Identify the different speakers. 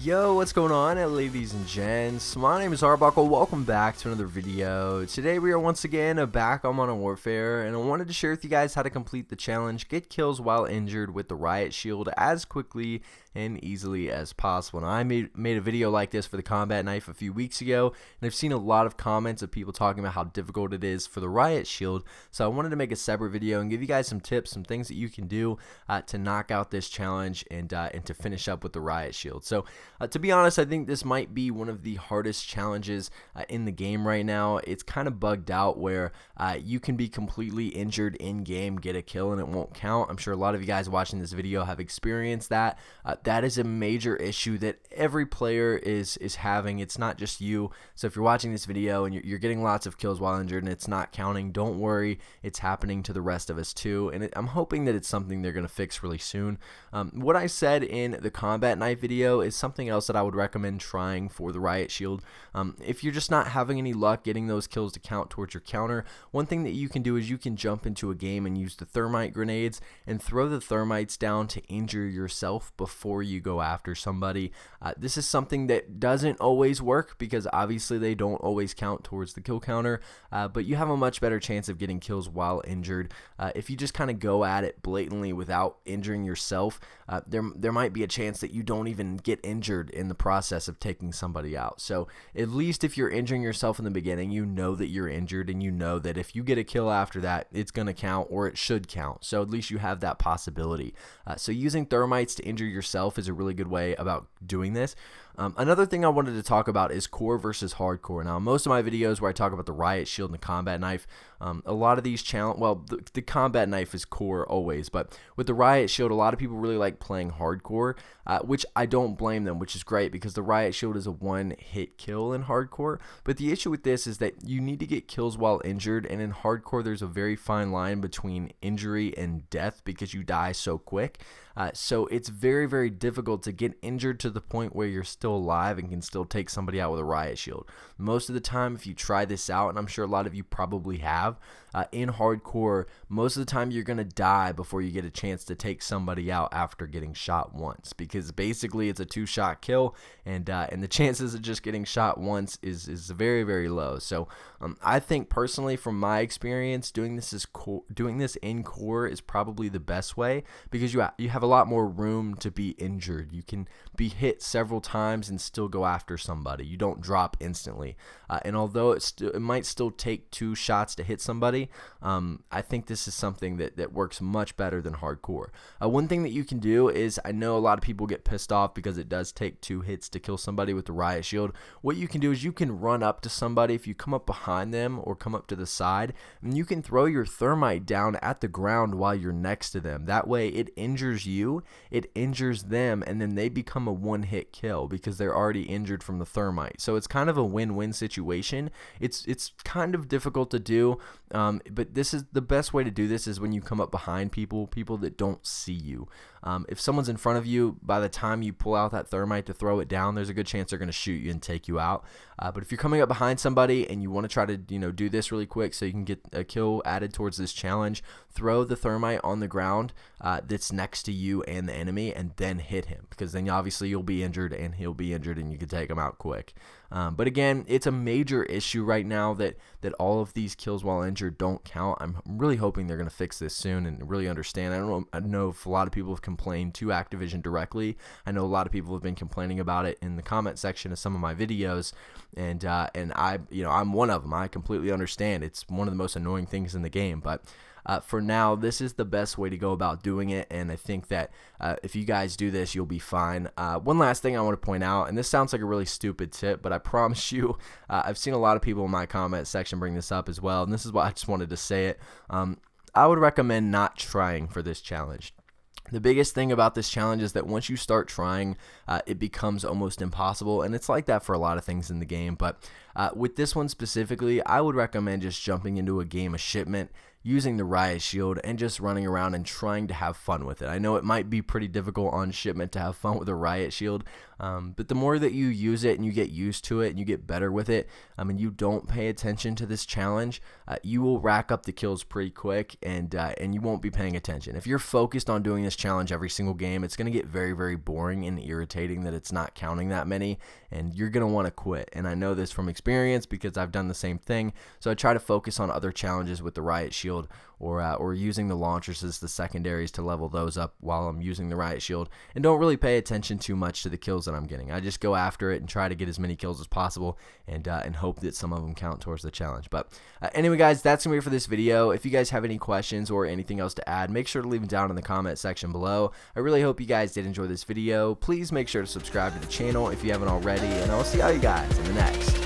Speaker 1: Yo, what's going on, ladies and gents? My name is Arbuckle. Welcome back to another video. Today we are once again back on Modern Warfare, and I wanted to share with you guys how to complete the challenge, get kills while injured with the Riot Shield as quickly and easily as possible. Now, I made a video like this for the combat knife a few weeks ago, and I've seen a lot of comments of people talking about how difficult it is for the Riot Shield, so I wanted to make a separate video and give you guys some tips, some things that you can do to knock out this challenge and to finish up with the Riot Shield. So to be honest, I think this might be one of the hardest challenges in the game right now. It's kind of bugged out where you can be completely injured in game, get a kill, and it won't count. I'm sure a lot of you guys watching this video have experienced that. That is a major issue that every player is having. It's not just you. So if you're watching this video and you're getting lots of kills while injured and it's not counting, don't worry. It's happening to the rest of us too. And I'm hoping that it's something they're going to fix really soon. What I said in the combat knife video is something else that I would recommend trying for the Riot Shield. If you're just not having any luck getting those kills to count towards your counter, one thing that you can do is you can jump into a game and use the thermite grenades and throw the thermites down to injure yourself before you go after somebody. This is something that doesn't always work because obviously they don't always count towards the kill counter, but you have a much better chance of getting kills while injured. If you just kind of go at it blatantly without injuring yourself, there might be a chance that you don't even get injured in the process of taking somebody out. So at least if you're injuring yourself in the beginning, you know that you're injured and you know that if you get a kill after that, it's going to count or it should count. So at least you have that possibility. So using thermites to injure yourself is a really good way about doing this. Another thing I wanted to talk about is core versus hardcore. Now, most of my videos where I talk about the Riot Shield and the combat knife, a lot of these the combat knife is core always, but with the Riot Shield, a lot of people really like playing hardcore, which I don't blame them, which is great because the Riot Shield is a one-hit kill in hardcore. But the issue with this is that you need to get kills while injured, and in hardcore, there's a very fine line between injury and death because you die so quick. So it's very, very difficult to get injured to the point where you're still alive and can still take somebody out with a Riot Shield. Most of the time, if you try this out, and I'm sure a lot of you probably have, in hardcore, most of the time you're going to die before you get a chance to take somebody out after getting shot once, because basically it's a two-shot kill, and the chances of just getting shot once is very, very low. So I think personally, from my experience, doing this in core is probably the best way because you have a lot more room to be injured. You can be hit several times and still go after somebody. You don't drop instantly. And although it might still take two shots to hit somebody, I think this is something that works much better than hardcore. One thing that you can do is, I know a lot of people get pissed off because it does take 2 hits to kill somebody with the Riot Shield. What you can do is you can run up to somebody. If you come up behind them or come up to the side, and you can throw your thermite down at the ground while you're next to them. That way it injures you, it injures them, and then they become a one-hit kill because they're already injured from the thermite. So it's kind of a win-win situation. It's kind of difficult to do, but this is the best way to do this is when you come up behind people that don't see you. If someone's in front of you, by the time you pull out that thermite to throw it down, there's a good chance they're going to shoot you and take you out. But if you're coming up behind somebody and you want to try to do this really quick so you can get a kill added towards this challenge, throw the thermite on the ground that's next to you and the enemy, and then hit him, because then obviously you'll be injured and he'll be injured and you can take him out quick. But again, it's a major issue right now that all of these kills while injured don't count. I'm really hoping they're going to fix this soon and really understand. I know if a lot of people have complained to Activision directly. I know a lot of people have been complaining about it in the comment section of some of my videos, and I'm one of them. I completely understand. It's one of the most annoying things in the game, but for now, this is the best way to go about doing it, and I think that if you guys do this, you'll be fine. One last thing I want to point out, and this sounds like a really stupid tip, but I promise you, I've seen a lot of people in my comment section bring this up as well, and this is why I just wanted to say it. I would recommend not trying for this challenge. The biggest thing about this challenge is that once you start trying, it becomes almost impossible, and it's like that for a lot of things in the game, but with this one specifically, I would recommend just jumping into a game of shipment, using the Riot Shield and just running around and trying to have fun with it. I know it might be pretty difficult on shipment to have fun with a Riot Shield, but the more that you use it and you get used to it and you get better with it, and you don't pay attention to this challenge, you will rack up the kills pretty quick, and you won't be paying attention. If you're focused on doing this challenge every single game, it's going to get very, very boring and irritating that it's not counting that many, and you're going to want to quit. And I know this from experience because I've done the same thing. So I try to focus on other challenges with the Riot Shield, or using the launchers as the secondaries to level those up while I'm using the Riot Shield, and don't really pay attention too much to the kills that I'm getting. I just go after it and try to get as many kills as possible, and hope that some of them count towards the challenge. But anyway, guys, that's gonna be it for this video. If you guys have any questions or anything else to add, make sure to leave them down in the comment section below. I really hope you guys did enjoy this video. Please make sure to subscribe to the channel if you haven't already, and I'll see all you guys in the next